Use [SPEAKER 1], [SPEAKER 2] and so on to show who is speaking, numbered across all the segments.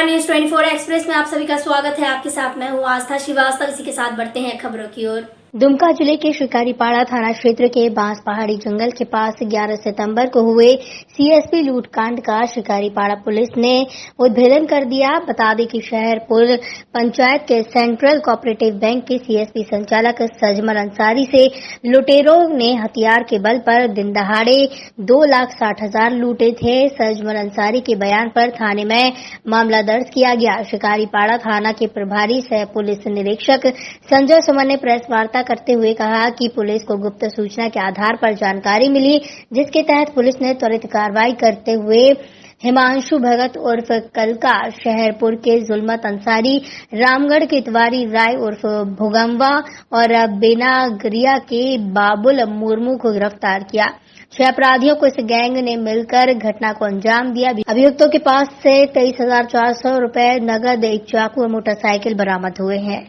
[SPEAKER 1] नमस्कार, news 24 express में आप सभी का स्वागत है। आपके साथ मैं हूँ आस्था श्रीवास्तव। इसी के साथ बढ़ते हैं खबरों की ओर। दुमका जिले के शिकारीपाड़ा थाना क्षेत्र के बांस पहाड़ी जंगल के पास 11 सितंबर को हुए सीएसपी लूटकांड का शिकारीपाड़ा पुलिस ने उद्भेदन कर दिया। बता दें कि शहरपुर पंचायत के सेंट्रल कोऑपरेटिव बैंक के सीएसपी संचालक सजमल अंसारी से लुटेरों ने हथियार के बल पर दिन दहाड़े 2,60,000 लूटे थे। सजमल अंसारी के बयान पर थाने में मामला दर्ज किया गया। शिकारीपाड़ा थाना के प्रभारी सह पुलिस निरीक्षक संजय सुमन ने प्रेस वार्ता करते हुए कहा कि पुलिस को गुप्त सूचना के आधार पर जानकारी मिली, जिसके तहत पुलिस ने त्वरित कार्रवाई करते हुए हिमांशु भगत उर्फ कलका, शहरपुर के जुल्मत अंसारी, रामगढ़ के इतवारी राय उर्फ भुगम्बा और बेनागरिया के बाबुल मुर्मू को गिरफ्तार किया। 6 अपराधियों को इस गैंग ने मिलकर घटना को अंजाम दिया। अभियुक्तों के पास से 23,400 रुपए नगद, एक चाकू और मोटरसाइकिल बरामद हुए हैं।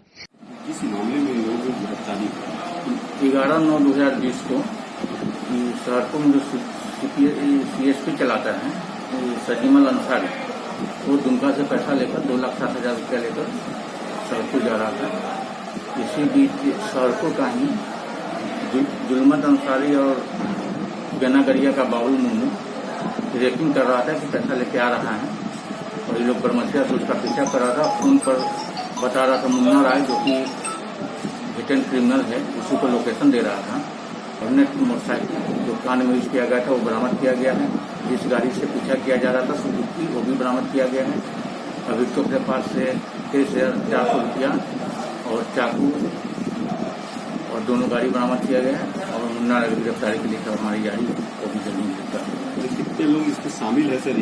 [SPEAKER 2] इस मामले में लोग गिरफ्तारी
[SPEAKER 3] 11/9/2020 को शहरपुर में जो सीएसपी चलाता है सजमल अंसारी, वो दुमका से पैसा लेकर 2,60,000 रुपया लेकर शहरपुर जा रहा था। इसी बीच शहरपुर का ही जुल्मत अंसारी और बेनागरिया का बाबुल मुर्मू रेकिंग कर रहा था कि पैसा लेके आ रहा है, और ये लोग बरमसिया से उसका पीछा कर रहा था। फोन पर बता रहा था मुन्ना राय, जो कि रिटर्न क्रिमिनल है, उसी को लोकेशन दे रहा था। हमने मोटरसाइकिल जो कांड में यूज किया गया था वो बरामद किया गया है। जिस गाड़ी से पीछा किया जा रहा था सुजुकी, वो भी बरामद किया गया है। अभियुक्तों के पास से 23,400 रुपया और चाकू और दोनों गाड़ी बरामद किया गया है, और मुन्ना राय की गिरफ्तारी के लिए हमारी जारी है, वो भी जल्दी गिरफ्तार।
[SPEAKER 2] कितने लोग इसमें शामिल है सर?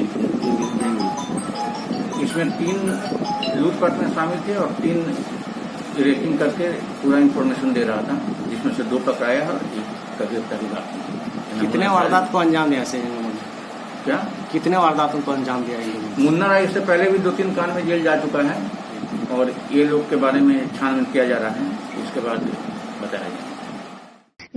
[SPEAKER 3] इसमें 3 लूटपाट में शामिल थे और 3 रेकिंग करके पूरा इंफॉर्मेशन दे रहा था, जिसमें से 2 पकड़ाया और 1 का गिरफ्तारी हुआ।
[SPEAKER 4] कितने वारदात को अंजाम दिया?
[SPEAKER 3] क्या
[SPEAKER 4] कितने वारदातों को अंजाम दिया?
[SPEAKER 3] मुन्ना राय इससे पहले भी 2-3 कांड में जेल जा चुका है, और ये लोग के बारे में छानबीन किया जा रहा है, इसके बाद बताया जाएगा।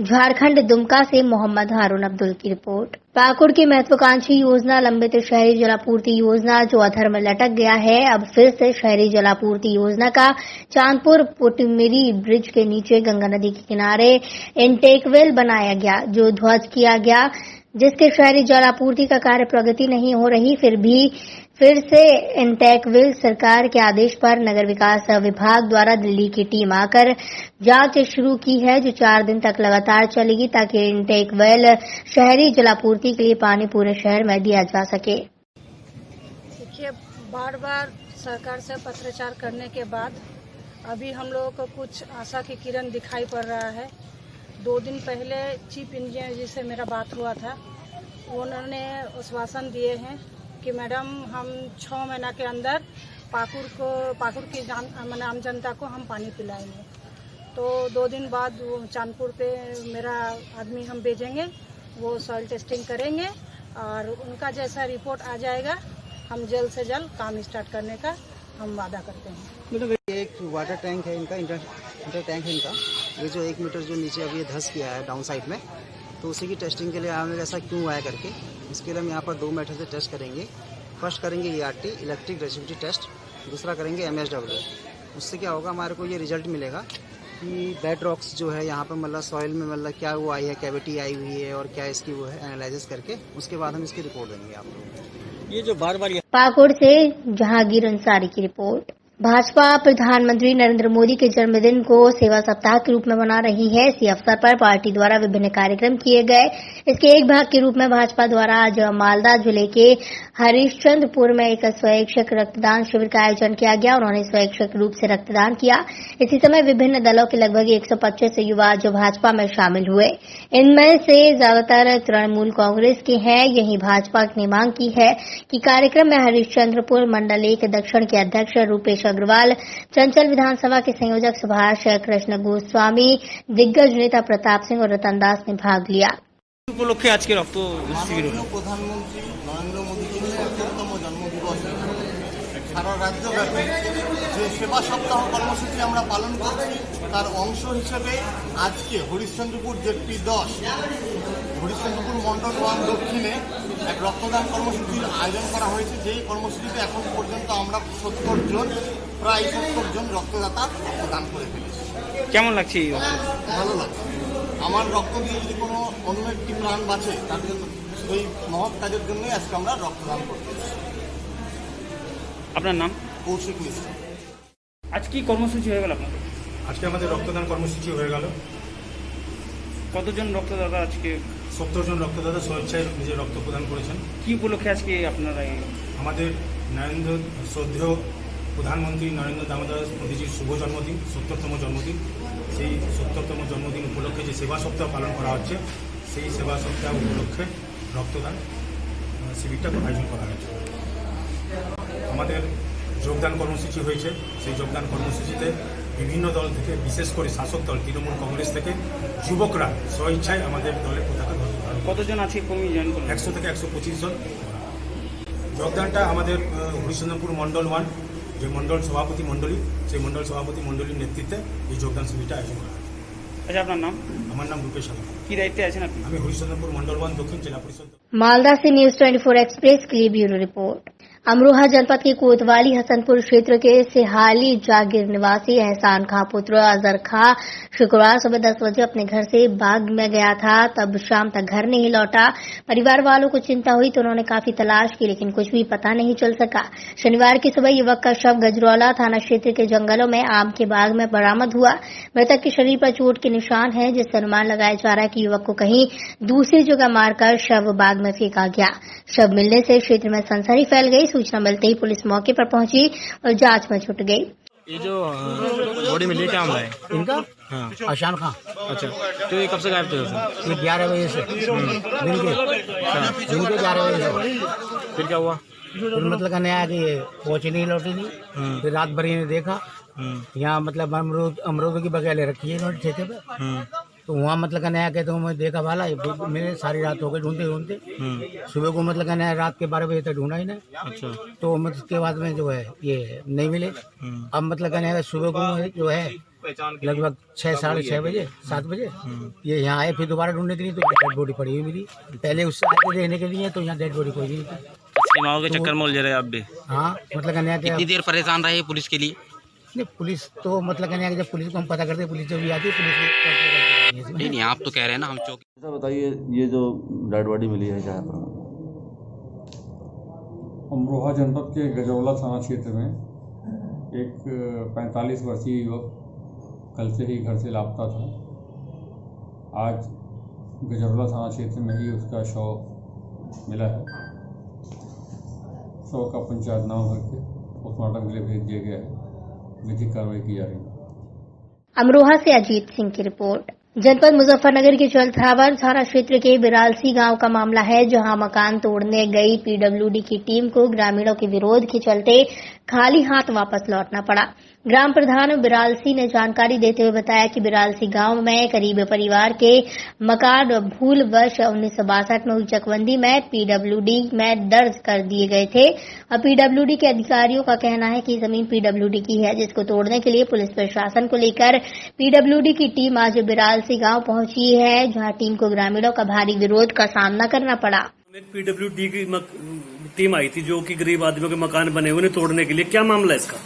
[SPEAKER 1] झारखंड दुमका से मोहम्मद हारून अब्दुल की रिपोर्ट। पाकुड़ की महत्वाकांक्षी योजना लंबित शहरी जलापूर्ति योजना जो अधर में लटक गया है, अब फिर से शहरी जलापूर्ति योजना का चांदपुर पुटमिरी ब्रिज के नीचे गंगा नदी के किनारे इंटेकवेल बनाया गया, जो ध्वस्त किया गया, जिसके शहरी जलापूर्ति का कार्य प्रगति नहीं हो रही। फिर से इंटेकवेल सरकार के आदेश पर नगर विकास विभाग द्वारा दिल्ली की टीम आकर जांच शुरू की है, जो 4 दिन तक लगातार चलेगी, ताकि इंटेकवेल शहरी जलापूर्ति के लिए पानी पूरे शहर में दिया जा सके।
[SPEAKER 5] देखिए, बार सरकार से पत्राचार करने के बाद अभी हम लोगों को कुछ आशा की किरण दिखाई पड़ रहा है। 2 दिन पहले चीफ इंजीनियर जी से मेरा बात हुआ था। उन्होंने आश्वासन दिए हैं कि मैडम, हम 6 महीना के अंदर पाकुड़ की आम जनता को हम पानी पिलाएंगे। तो 2 दिन बाद चांदपुर पे मेरा आदमी हम भेजेंगे, वो सॉइल टेस्टिंग करेंगे, और उनका जैसा रिपोर्ट आ जाएगा, हम जल्द से जल्द काम स्टार्ट करने का हम वादा करते हैं।
[SPEAKER 4] एक वाटर टैंक है इनका, इंटर टैंक है इनका, ये जो 1 मीटर जो नीचे अभी धस किया है डाउन साइड में, तो उसी की टेस्टिंग के लिए हमें ऐसा क्यों आया करके, इसके लिए हम यहाँ पर 2 मेथड से टेस्ट करेंगे। फर्स्ट करेंगे ERT इलेक्ट्रिक रेसिस्टिविटी टेस्ट, दूसरा करेंगे MSW। उससे क्या होगा, हमारे को ये रिजल्ट मिलेगा कि बेड रॉक्स जो है यहाँ पर मतलब सॉइल में मतलब क्या वो आई है, कैविटी आई हुई है, और क्या इसकी वो है, एनालिसिस करके उसके बाद हम इसकी रिपोर्ट देंगे आप लोगों को। ये जो बार
[SPEAKER 1] पाकुड़ से जहांगीर अंसारी की रिपोर्ट। भाजपा प्रधानमंत्री नरेंद्र मोदी के जन्मदिन को सेवा सप्ताह के रूप में मना रही है। इसी अवसर पर पार्टी द्वारा विभिन्न कार्यक्रम किए गए। इसके एक भाग के रूप में भाजपा द्वारा आज मालदा जिले के हरिश्चंद्रपुर में एक स्वैच्छिक रक्तदान शिविर का आयोजन किया गया। उन्होंने स्वैच्छिक रूप से रक्तदान किया। इसी समय विभिन्न दलों के लगभग 125 युवा जो भाजपा में शामिल हुए, इनमें से ज्यादातर तृणमूल कांग्रेस के हैं। यही भाजपा ने मांग की है कि कार्यक्रम में हरिश्चंद्रपुर मंडल 1 दक्षिण के अध्यक्ष रूपेश अग्रवाल, चंचल विधानसभा के संयोजक सुभाष कृष्ण गोस्वामी, दिग्गज नेता प्रताप सिंह और रतन दास ने भाग लिया।
[SPEAKER 4] উপলক্ষে আজকে রক্ত শিবির হলো।
[SPEAKER 6] প্রধানমন্ত্রী নরেন্দ্র মোদীর ৭০তম জন্মদিবস সারা রাজ্যব্যাপী যে সেবা সপ্তাহ কর্মসূচি আমরা পালন করছি, তার অংশ হিসেবে আজকে হরিশ্চন্দ্রপুর জেডপি 10 হরিশ্চন্দ্রপুর মন্ডল 1 দক্ষিণে এক রক্তদান কর্মসূচির আয়োজন করা হয়েছে। যেই কর্মসূচিতে এখন পর্যন্ত আমরা প্রায় 70 জন রক্তদাতা রক্তদান করে ফেলেছি।
[SPEAKER 7] কেমন লাগছে?
[SPEAKER 6] ভালো লাগছে। আমার রক্ত দিয়ে যদি কোনো অন্য একটি প্রাণ বাঁচে, তার জন্য এই মহৎ কাজের জন্যই আজকে আমরা রক্তদান করতেছি।
[SPEAKER 7] আপনার নাম?
[SPEAKER 6] কৌশিক মিশ্র।
[SPEAKER 7] আজ কি কর্মসূচি হয়ে গেল আপনাদের?
[SPEAKER 8] আজকে আমাদের রক্তদান কর্মসূচি হয়ে গেল।
[SPEAKER 7] কতজন রক্তদাতা আজকে?
[SPEAKER 8] 70 জন রক্তদাতা স্বেচ্ছায় নিজের রক্ত প্রদান করেছেন।
[SPEAKER 7] কি উপলক্ষে আজকে আপনারা?
[SPEAKER 8] আমাদের শ্রদ্ধেয় প্রধানমন্ত্রী নরেন্দ্র দামোদর মোদীজির শুভ জন্মদিন, 70তম জন্মদিন। সেই 70তম জন্মদিন উপলক্ষে যে সেবা সপ্তাহ পালন করা হচ্ছে, সেই সেবা সপ্তাহ উপলক্ষে রক্তদান শিবিরটা আয়োজন করা হয়েছে। আমাদের যোগদান কর্মসূচি হয়েছে। সেই যোগদান কর্মসূচিতে বিভিন্ন দল থেকে, বিশেষ করে শাসক দল তৃণমূল কংগ্রেস থেকে যুবকরা স্বেচ্ছায় আমাদের দলের পতাকা ধারণ করে।
[SPEAKER 7] কতজন আছে কর্মী জয়েন করলেন?
[SPEAKER 8] 100 থেকে 125 জন। যোগদানটা আমাদের হরিশ্চন্দ্রপুর মন্ডল 1 যে মন্ডল সভাপতি মণ্ডলী, সেই মন্ডল সভাপতি মণ্ডলীর নেতৃত্বে এই যোগদান শিবিরটা আয়োজন করা হয়।
[SPEAKER 7] আচ্ছা, আপনার নাম?
[SPEAKER 8] আমার নাম রূপেশ সাগর।
[SPEAKER 7] কি দায়িত্বে আছেন আপনি?
[SPEAKER 8] আমি হরিশ্চন্দ্রপুর মন্ডল 1 দক্ষিণ जिला परिषद।
[SPEAKER 1] मालदा से न्यूज 24 एक्सप्रेस के लिए ब्यूरो रिपोर्ट। अमरोहा जनपद के कोतवाली हसनपुर क्षेत्र के सिहाली जागीर निवासी एहसान खां पुत्र अजहर खां शुक्रवार सुबह 10 बजे अपने घर से बाग में गया था। तब शाम तक घर नहीं लौटा। परिवार वालों को चिंता हुई तो उन्होंने काफी तलाश की, लेकिन कुछ भी पता नहीं चल सका। शनिवार की सुबह युवक का शव गजरौला थाना क्षेत्र के जंगलों में आम के बाग में बरामद हुआ। मृतक के शरीर पर चोट के निशान हैं, जिससे अनुमान लगाया जा रहा है कि युवक को कहीं दूसरी जगह मारकर शव बाग में फेंका गया। शव मिलने से क्षेत्र में सनसनी फैल गई। सूचना मिलते ही पुलिस मौके पर पहुंची और जांच में जुट गई।
[SPEAKER 9] ये जो बॉडी मिली क्या मामला है
[SPEAKER 4] इनका?
[SPEAKER 9] हाँ।
[SPEAKER 4] आशान खां।
[SPEAKER 9] अच्छा, तो ये कब से गायब थे?
[SPEAKER 4] ये 11 बजे से दिन के 11 बजे से।
[SPEAKER 9] फिर क्या हुआ?
[SPEAKER 4] फिर मतलब कहने आया कि ये पहुंची नहीं, लौटी नहीं। फिर रात भर ने देखा यहाँ मतलब अमरूद की बगैले रखी है इन्होंने ठेके पे। तो वहाँ मतलब कहने आया कि तो मैं देखा वाला मैंने सारी रात हो गई ढूंढते सुबह को मतलब कहने रात के 12 बजे तक ढूंढा ही नहीं।
[SPEAKER 9] अच्छा,
[SPEAKER 4] तो मतलब उसके बाद में जो है ये नहीं मिले। अब मतलब कहने आया सुबह को जो है लगभग 6, साढ़े 6 बजे 7 बजे ये यहाँ आए। फिर दोबारा ढूंढने के लिए तो डेड बॉडी पड़ी हुई मिली। पहले उससे आगे देखने के लिए तो यहाँ डेड बॉडी कोई नहीं थी।
[SPEAKER 9] सीमाओं के चक्कर में उलझे रहे आप भी?
[SPEAKER 4] हाँ, मतलब कहने आया
[SPEAKER 9] कितनी देर परेशान रहे पुलिस के लिए?
[SPEAKER 4] नहीं, पुलिस तो मतलब कहने आया जब पुलिस को हम पता करते पुलिस जब भी आती है पुलिस
[SPEAKER 9] नहीं, आप तो कह रहे हैं ना हम चौकी।
[SPEAKER 10] ऐसा बताइए, ये जो डेड बॉडी मिली है जहाँ पर?
[SPEAKER 11] अमरोहा जनपद के गजरौला थाना क्षेत्र में एक 45 वर्षीय युवक कल से ही घर से लापता था। आज गजरौला थाना क्षेत्र में ही उसका शव मिला है। शव का पंचनामा करके पोस्टमार्टम के लिए भेज दिया गया है। विधिक कार्रवाई की जा रही है।
[SPEAKER 1] अमरोहा से अजीत सिंह की रिपोर्ट। जनपद मुजफ्फरनगर के जलथावर थाना क्षेत्र के बिरालसी गांव का मामला है, जहां मकान तोड़ने गई पीडब्ल्यूडी की टीम को ग्रामीणों के विरोध के चलते खाली हाथ वापस लौटना पड़ा। ग्राम प्रधान बिरालसी ने जानकारी देते हुए बताया कि बिरालसी गांव में करीब परिवार के मकान भूलवश 1962 में हुई चकबंदी में पीडब्ल्यूडी में दर्ज कर दिए गए थे। अब पीडब्ल्यूडी के अधिकारियों का कहना है कि जमीन पीडब्ल्यूडी की है, जिसको तोड़ने के लिए पुलिस प्रशासन को लेकर पीडब्ल्यूडी की टीम आज बिरालसी गांव पहुंची है, जहां टीम को ग्रामीणों का भारी विरोध का सामना करना पड़ा।
[SPEAKER 12] पीडब्ल्यूडी की टीम आई थी जो कि गरीब आदमियों के मकान बने हुए तोड़ने के लिए। क्या मामला है इसका?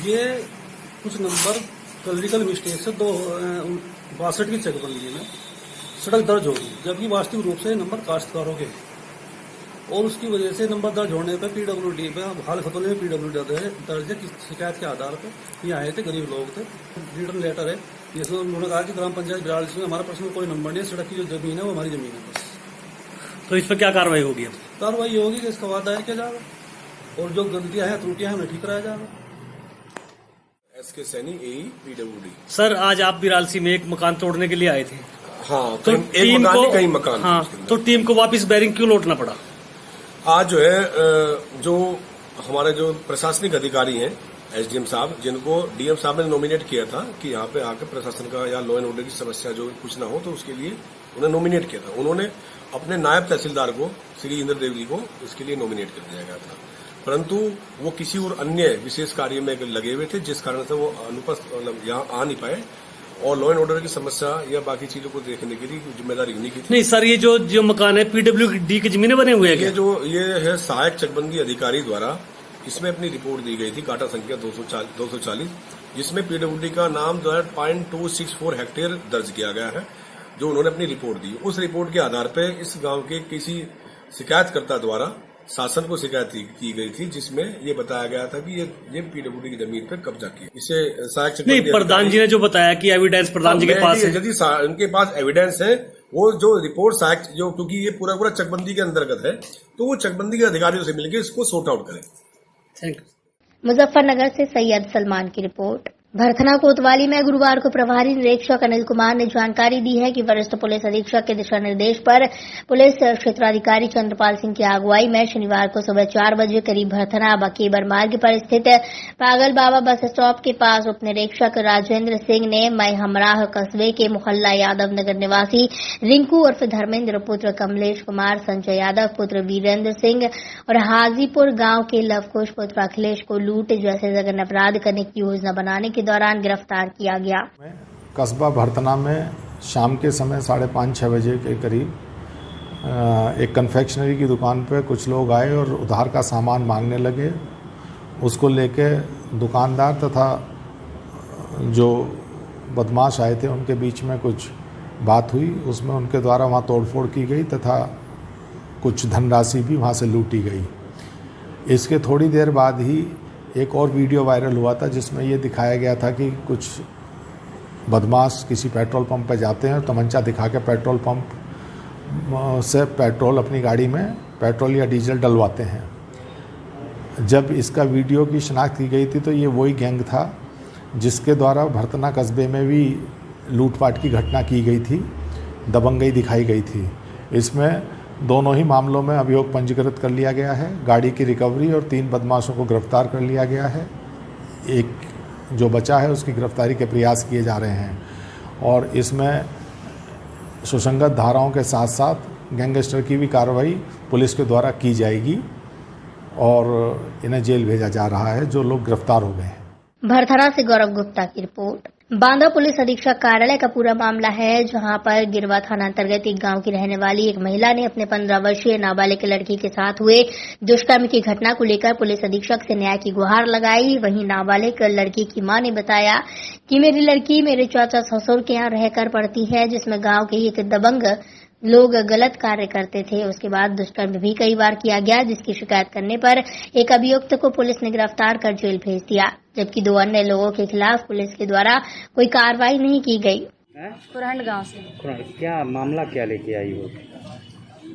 [SPEAKER 13] ये कुछ नंबर क्लरिकल मिस्टेक से 62 की चकबंदी में सड़क दर्ज होगी, जबकि वास्तविक रूप से नंबर काश्तकारों के और उसकी वजह से नंबर दर्ज होने पर पीडब्ल्यूडी पे हाल खतौनी में पीडब्ल्यूडी दर्ज है। शिकायत के आधार पर ये आए थे, गरीब लोग थे। रिटर्न लेटर है जिसमें उन्होंने कहा कि ग्राम पंचायत बिरालसी में हमारा पर्सनल कोई नंबर नहीं है, सड़क की जो जमीन है वो हमारी जमीन है बस।
[SPEAKER 12] तो इस पर क्या कार्रवाई होगी?
[SPEAKER 13] कार्रवाई होगी कि इसका वादा है किया जाएगा और जो गलतियां हैं त्रुटियां हैं उन्हें ठीक कराया जाएगा।
[SPEAKER 14] SK Saini PWD.
[SPEAKER 12] सर, आज आप बिरालसी में एक मकान तोड़ने के लिए आए थे।
[SPEAKER 14] हाँ,
[SPEAKER 12] तो
[SPEAKER 14] टीम को कई मकान।
[SPEAKER 12] हाँ, तो टीम को वापस बैरिंग क्यों लौटना पड़ा?
[SPEAKER 14] आज जो है जो हमारे जो प्रशासनिक अधिकारी हैं एसडीएम साहब, जिनको डीएम साहब ने नॉमिनेट किया था कि यहाँ पे आकर प्रशासन का या लॉ एंड ऑर्डर की समस्या जो कुछ ना हो, तो उसके लिए उन्हें नॉमिनेट किया था। उन्होंने अपने नायब तहसीलदार को श्री इंद्रदेव जी को इसके लिए नॉमिनेट कर दिया गया था, परंतु वो किसी और अन्य विशेष कार्य में लगे हुए थे, जिस कारण से वो अनुपस्थित यहाँ आ नहीं पाए और लॉ एंड ऑर्डर की समस्या या बाकी चीजों को देखने के लिए जिम्मेदारी उन्हीं की थी।
[SPEAKER 12] नहीं सर, ये जो मकान है PWD की जमीनें बने हुए हैं,
[SPEAKER 14] ये है सहायक चकबंदी अधिकारी द्वारा इसमें अपनी रिपोर्ट दी गई थी, काटा संख्या 240, जिसमें PWD का नाम जो है 0.264 हेक्टेयर दर्ज किया गया है, जो उन्होंने अपनी रिपोर्ट दी। उस रिपोर्ट के आधार पर इस गांव के किसी शिकायतकर्ता द्वारा शासन को शिकायत की गई थी, जिसमें ये बताया गया था कि ये PWD की जमीन पर कब्जा किया। इसे सहायक
[SPEAKER 12] नहीं, प्रधान जी ने जो बताया कि एविडेंस प्रधान जी के पास है,
[SPEAKER 14] यदि उनके पास एविडेंस है, वो जो रिपोर्ट सहायक जो, क्योंकि ये पूरा चकबंदी के अंतर्गत है, तो वो चकबंदी के अधिकारियों से मिलकर इसको सॉर्ट आउट करें।
[SPEAKER 12] Thank you.
[SPEAKER 1] मुजफ्फरनगर से सैयद सलमान की रिपोर्ट। भरथना कोतवाली में गुरुवार को प्रभारी निरीक्षक अनिल कुमार ने जानकारी दी है कि वरिष्ठ पुलिस अधीक्षक के दिशा निर्देश पर पुलिस क्षेत्राधिकारी चंद्रपाल सिंह की अगुवाई में शनिवार को सुबह 4 बजे करीब भरथना बकेबर मार्ग पर स्थित पागल बाबा बस स्टॉप के पास उप निरीक्षक राजेंद्र सिंह ने मई हमराह कस्बे के मोहल्ला यादव नगर निवासी रिंकू उर्फ धर्मेंद्र पुत्र कमलेश कुमार, संजय यादव पुत्र वीरेंद्र सिंह और हाजीपुर गांव के लवकुश पुत्र अखिलेश को लूट जैसे जघन्य अपराध करने की योजना बनाने के दौरान गिरफ्तार किया गया।
[SPEAKER 15] कस्बा भरतना में शाम के समय 5:30-6 बजे के करीब एक कन्फेक्शनरी की दुकान पर कुछ लोग आए और उधार का सामान मांगने लगे। उसको लेके दुकानदार तथा जो बदमाश आए थे उनके बीच में कुछ बात हुई, उसमें उनके द्वारा वहाँ तोड़फोड़ की गई तथा कुछ धनराशि भी वहाँ से लूटी गई। इसके थोड़ी देर बाद ही एक और वीडियो वायरल हुआ था, जिसमें ये दिखाया गया था कि कुछ बदमाश किसी पेट्रोल पंप पर जाते हैं और तमंचा दिखा के पेट्रोल पंप से पेट्रोल अपनी गाड़ी में पेट्रोल या डीजल डलवाते हैं। जब इसका वीडियो की शिनाख्त की गई थी तो ये वही गैंग था जिसके द्वारा भरतना कस्बे में भी लूटपाट की घटना की गई थी, दबंगई दिखाई गई थी। इसमें दोनों ही मामलों में अभियोग पंजीकृत कर लिया गया है। गाड़ी की रिकवरी और 3 बदमाशों को गिरफ्तार कर लिया गया है। एक जो बचा है उसकी गिरफ्तारी के प्रयास किए जा रहे हैं और इसमें सुसंगत धाराओं के साथ साथ गैंगस्टर की भी कार्रवाई पुलिस के द्वारा की जाएगी और इन्हें जेल भेजा जा रहा है जो लोग गिरफ्तार हो गए हैं।
[SPEAKER 1] भरथना से गौरव गुप्ता की रिपोर्ट। बांदा पुलिस अधीक्षक कार्यालय का पूरा मामला है, जहां पर गिरवा थाना अंतर्गत एक गांव की रहने वाली एक महिला ने अपने 15 वर्षीय नाबालिग लड़की के साथ हुए दुष्कर्म की घटना को लेकर पुलिस अधीक्षक से न्याय की गुहार लगाई। वहीं नाबालिग लड़की की मां ने बताया कि मेरी लड़की मेरे चाचा ससुर के यहाँ रहकर पढ़ती है, जिसमें गांव के एक दबंग लोग गलत कार्य करते थे। उसके बाद दुष्कर्म भी कई बार किया गया, जिसकी शिकायत करने पर एक अभियुक्त को पुलिस ने गिरफ्तार कर जेल भेज दिया, जबकि 2 अन्य लोगों के खिलाफ पुलिस के द्वारा कोई कार्रवाई नहीं की गई।
[SPEAKER 5] कुरहंड गांव से।
[SPEAKER 7] क्या मामला क्या लेके आई हो?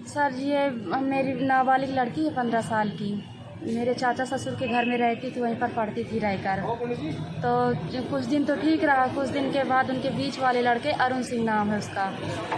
[SPEAKER 5] सर, ये मेरी नाबालिग लड़की है 15 साल की, मेरे चाचा ससुर के घर में रहती थी, वहीं पर पढ़ती थी रहकर। तो कुछ दिन तो ठीक रहा, कुछ दिन के बाद उनके बीच वाले लड़के, अरुण सिंह नाम है उसका,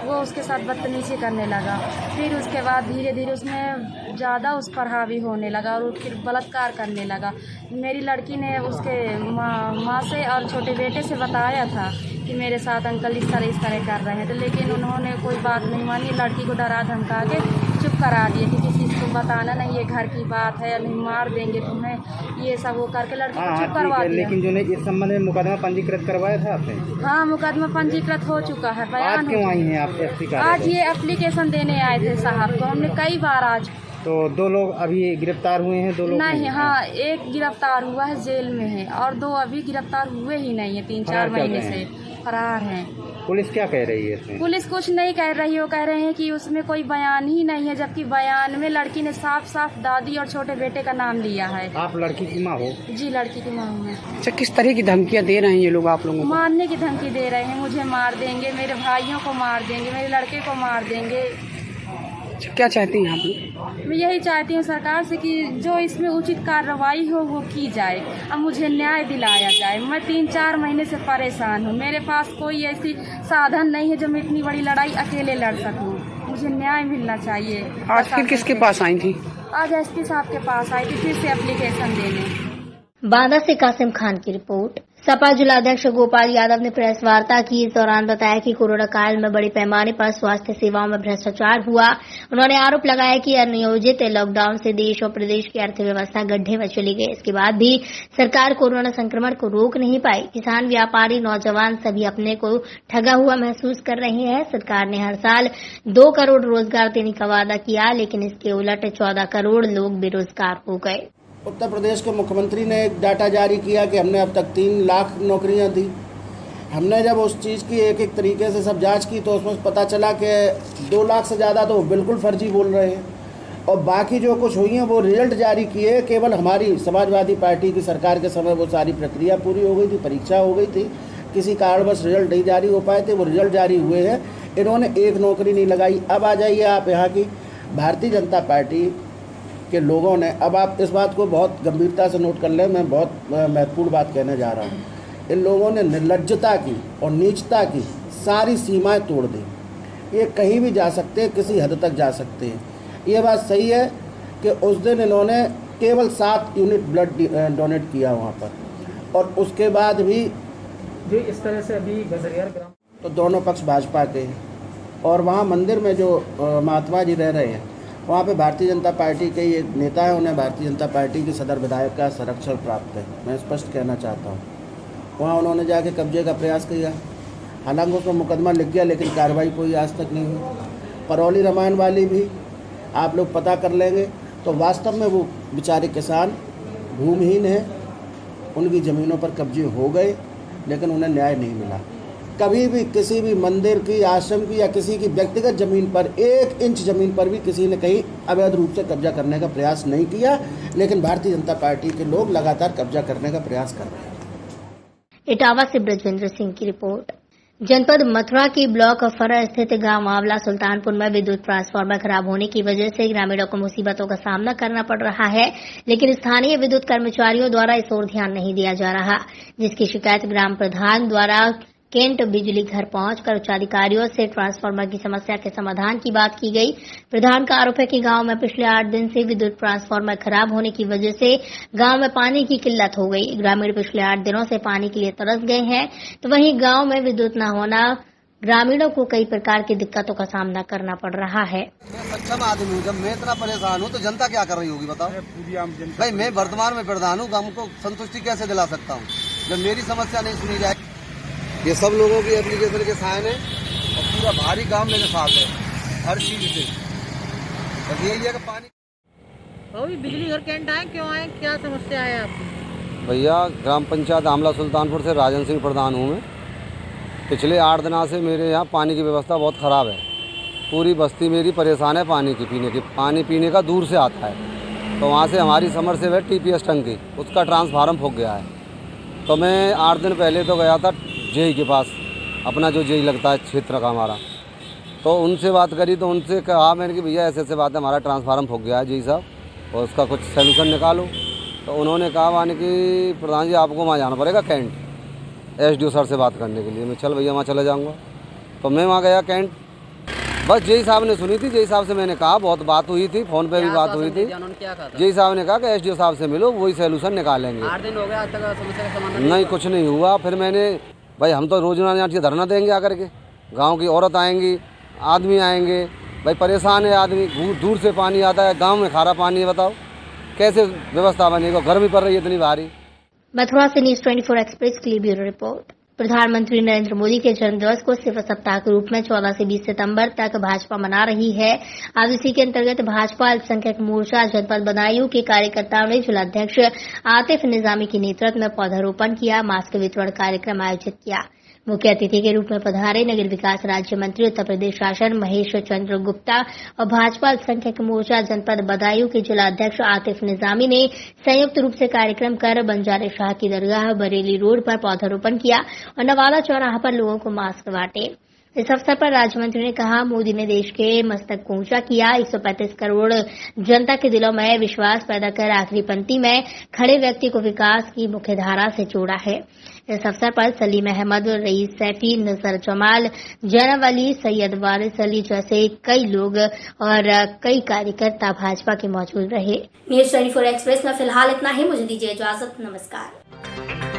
[SPEAKER 5] वो उसके साथ बदतमीजी करने लगा। फिर उसके बाद धीरे धीरे उसमें ज़्यादा उस पर हावी होने लगा और फिर बलात्कार करने लगा। मेरी लड़की ने उसके माँ से और छोटे बेटे से बताया था कि मेरे साथ अंकल इस तरह कर रहे हैं, तो लेकिन उन्होंने कोई बात नहीं मानी। लड़की को डरा धमका के चुप करा दिए कि किसी को बताना नहीं, ये घर की बात है, नहीं मार देंगे तुम्हें, ये सब वो करके लड़की को चुप करवा दिया।
[SPEAKER 7] लेकिन जो ने इस संबंध में मुकदमा पंजीकृत करवाया था आपने?
[SPEAKER 5] हाँ, मुकदमा पंजीकृत हो चुका है।
[SPEAKER 7] आज क्यों आई हैं आप एसपी का?
[SPEAKER 5] आज ये एप्लीकेशन देने आए थे साहब को, हमने कई बार आज।
[SPEAKER 7] तो 2 लोग अभी गिरफ्तार हुए हैं? 2 लोग
[SPEAKER 5] नहीं, हाँ, एक गिरफ्तार हुआ है, जेल में है, और 2 अभी गिरफ्तार हुए ही नहीं है, 3-4 महीने से फरार हैं।
[SPEAKER 7] पुलिस क्या कह रही है इसमें?
[SPEAKER 5] पुलिस कुछ नहीं कह रही है, वो कह रहे हैं कि उसमें कोई बयान ही नहीं है, जबकि बयान में लड़की ने साफ साफ दादी और छोटे बेटे का नाम लिया है।
[SPEAKER 7] आप लड़की की माँ हो?
[SPEAKER 5] जी, लड़की की माँ हूँ।
[SPEAKER 16] अच्छा, किस तरह की धमकियाँ दे रहे हैं ये लोग आप लोगों को?
[SPEAKER 5] मारने की धमकी दे रहे हैं, मुझे मार देंगे, मेरे भाइयों को मार देंगे, मेरे लड़के को मार देंगे।
[SPEAKER 16] क्या चाहती हैं आप लोग?
[SPEAKER 5] मैं यही चाहती हूँ सरकार से कि जो इसमें उचित कार्रवाई हो वो की जाए, अब मुझे न्याय दिलाया जाए। मैं 3-4 महीने से परेशान हूँ, मेरे पास कोई ऐसी साधन नहीं है जो मैं इतनी बड़ी लड़ाई अकेले लड़ सकूँ। मुझे न्याय मिलना चाहिए।
[SPEAKER 16] आज फिर किसके पास आई थी?
[SPEAKER 5] आज एसपी साहब के पास आई थी, फिर से एप्लीकेशन देने।
[SPEAKER 1] बांदा से कासिम खान की रिपोर्ट। सपा जिलाध्यक्ष गोपाल यादव ने प्रेस वार्ता की। इस दौरान बताया कि कोरोना काल में बड़े पैमाने पर स्वास्थ्य सेवाओं में भ्रष्टाचार हुआ। उन्होंने आरोप लगाया कि अनियोजित लॉकडाउन से देश और प्रदेश की अर्थव्यवस्था गड्ढे में चली गई। इसके बाद भी सरकार कोरोना संक्रमण को रोक नहीं पाई। किसान, व्यापारी, नौजवान सभी अपने को ठगा हुआ महसूस कर रहे हैं। सरकार ने हर साल 2 करोड़ रोजगार देने का वादा किया, लेकिन इसके उलट 14 करोड़ लोग बेरोजगार हो गए।
[SPEAKER 17] उत्तर प्रदेश के मुख्यमंत्री ने एक डाटा जारी किया कि हमने अब तक 3 लाख नौकरियां दी। हमने जब उस चीज़ की एक एक तरीके से सब जांच की तो उसमें पता चला कि 2 लाख से ज़्यादा तो बिल्कुल फर्जी बोल रहे हैं, और बाकी जो कुछ हुई हैं वो रिजल्ट जारी किए। केवल हमारी समाजवादी पार्टी की सरकार के समय वो सारी प्रक्रिया पूरी हो गई थी, परीक्षा हो गई थी, किसी कारणवश रिजल्ट नहीं जारी हो पाए थे, वो रिजल्ट जारी हुए हैं। इन्होंने एक नौकरी नहीं लगाई। अब आ जाइए आप यहाँ की भारतीय जनता पार्टी के लोगों ने, अब आप इस बात को बहुत गंभीरता से नोट कर लें, मैं बहुत महत्वपूर्ण बात कहने जा रहा हूँ। इन लोगों ने निर्लज्जता की और नीचता की सारी सीमाएं तोड़ दी। ये कहीं भी जा सकते हैं, किसी हद तक जा सकते हैं। ये बात सही है कि उस दिन इन्होंने केवल 7 यूनिट ब्लड डोनेट किया वहाँ पर, और उसके बाद भी
[SPEAKER 18] जो इस तरह से अभी गजरियार ग्राम
[SPEAKER 17] तो दोनों पक्ष भाजपा के हैं, और वहाँ मंदिर में जो महात्मा जी रह रहे हैं वहाँ पे भारतीय जनता पार्टी के एक नेता है, उन्हें भारतीय जनता पार्टी की सदर विधायक का संरक्षण प्राप्त है। मैं स्पष्ट कहना चाहता हूँ, वहाँ उन्होंने जाके कब्जे का प्रयास किया। हालांकि उसमें मुकदमा लिख गया, लेकिन कार्रवाई कोई आज तक नहीं हुई। परौली रामायण वाली भी आप लोग पता कर लेंगे तो वास्तव में वो बेचारे किसान भूमिहीन हैं, उनकी ज़मीनों पर कब्जे हो गए, लेकिन उन्हें न्याय नहीं मिला। कभी भी किसी भी मंदिर की, आश्रम की या किसी की व्यक्तिगत ज़मीन पर 1 इंच ज़मीन पर भी किसी ने कहीं अवैध रूप से कब्जा करने का प्रयास नहीं किया, लेकिन भारतीय जनता पार्टी के लोग लगातार कब्जा करने का प्रयास कर रहे हैं।
[SPEAKER 1] इटावा से ब्रजविंद्र सिंह की रिपोर्ट। जनपद मथुरा की ब्लॉक फरा स्थित गांव आंवला सुल्तानपुर में विद्युत ट्रांसफार्मर खराब होने की वजह से ग्रामीणों को मुसीबतों का सामना करना पड़ रहा है, लेकिन स्थानीय विद्युत कर्मचारियों द्वारा इस ओर ध्यान नहीं दिया जा रहा, जिसकी शिकायत ग्राम प्रधान द्वारा केंट बिजली घर पहुंचकर उच्चाधिकारियों से ट्रांसफार्मर की समस्या के समाधान की बात की गई। प्रधान का आरोप है कि गांव में पिछले 8 दिन से विद्युत ट्रांसफार्मर खराब होने की वजह से गांव में पानी की किल्लत हो गई। ग्रामीण पिछले 8 दिनों से पानी के लिए तरस गए हैं, तो वहीं गांव में विद्युत न होना ग्रामीणों को कई प्रकार की दिक्कतों का सामना करना पड़ रहा है।
[SPEAKER 19] मैं सक्षम आदमी हूँ, जब मैं इतना परेशान हूँ तो जनता क्या कर रही होगी बताओ भाई। मैं वर्तमान में प्रधान हूँ, गाँव को संतुष्टि कैसे दिला सकता हूँ जब मेरी समस्या नहीं सुनी जाए। ये सब लोगों की एप्लीकेशन के साइन है और पूरा भारी काम मेरे साथ है हर चीज से। बस यही है कि पानी
[SPEAKER 5] बिजली घर कैंट आए, क्यों आए, क्या समस्या है आपकी?
[SPEAKER 20] भैया ग्राम पंचायत आंवला सुल्तानपुर से राजन सिंह प्रधान हूँ मैं। पिछले 8 दिनों से मेरे यहाँ पानी की व्यवस्था बहुत ख़राब है। पूरी बस्ती मेरी परेशान है पानी की, पीने की। पानी पीने का दूर से आता है, तो वहाँ से हमारी समरसेबल है TPS टंकी, उसका ट्रांसफार्मर फूक गया है। तो मैं 8 दिन पहले तो गया था जेई के पास, अपना जो जेई लगता है क्षेत्र का हमारा, तो उनसे बात करी तो उनसे कहा मैंने कि भैया ऐसे बात है, हमारा ट्रांसफार्मर फूक गया है जेई साहब, और उसका कुछ सोल्यूशन निकालो। तो उन्होंने कहा माने कि प्रधान जी आपको वहाँ जाना पड़ेगा कैंट, SDO सर से बात करने के लिए। मैं चल भैया वहाँ चला जाऊँगा। तो मैं वहाँ गया कैंट, बस जेई साहब ने सुनी थी। जेई साहब से मैंने कहा, बहुत बात हुई थी, फ़ोन पे भी बात हुई थी। जेई साहब ने कहा कि SDO साहब से मिलो, वही सोल्यूशन निकालेंगे।
[SPEAKER 18] 8 दिन हो गया, आज तक समस्या का समाधान
[SPEAKER 20] नहीं, कुछ नहीं हुआ। फिर मैंने भाई हम तो रोजाना यहाँ धरना देंगे आकर के, गांव की औरत आएंगी, आदमी आएंगे, भाई परेशान है आदमी, दूर से पानी आता है, गांव में खारा पानी है, बताओ कैसे व्यवस्था बनेगी, गर्मी पड़ रही है इतनी भारी।
[SPEAKER 1] मथुरा से न्यूज 24 एक्सप्रेस के लिए ब्यूरो रिपोर्ट। प्रधानमंत्री नरेंद्र मोदी के जन्मदिवस को सेवा सप्ताह के रूप में 14 से 20 सितंबर तक भाजपा मना रही है। आज इसी के अंतर्गत भाजपा अल्पसंख्यक मोर्चा जनपद बदायूं के कार्यकर्ताओं ने जिलाध्यक्ष आतिफ निजामी के नेतृत्व में पौधारोपण किया, मास्क वितरण कार्यक्रम आयोजित किया। मुख्य अतिथि के रूप में पधारे नगर विकास राज्य मंत्री उत्तर प्रदेश शासन महेश चंद्र गुप्ता और भाजपा अल्पसंख्यक मोर्चा जनपद बदायूं के जिलाध्यक्ष आतिफ निजामी ने संयुक्त रूप से कार्यक्रम कर बंजारे शाह की दरगाह बरेली रोड पर पौधारोपण किया और नवादा चौराहा पर लोगों को मास्क बांटे। इस अवसर पर राज्य मंत्री ने कहा, मोदी ने देश के मस्तक को ऊंचा किया, 135 करोड़ जनता के दिलों में विश्वास पैदा कर आखिरी पंक्ति में खड़े व्यक्ति को विकास की मुख्य धारा से जोड़ा है। इस अवसर पर सलीम अहमद, रईस सैफी, नजर जमाल, जैनब अली, सैयद वारिस अली जैसे कई लोग और कई कार्यकर्ता भाजपा के मौजूद रहे। न्यूज़ 24 एक्सप्रेस में फिलहाल इतना ही। मुझे दीजिए इजाजत। नमस्कार।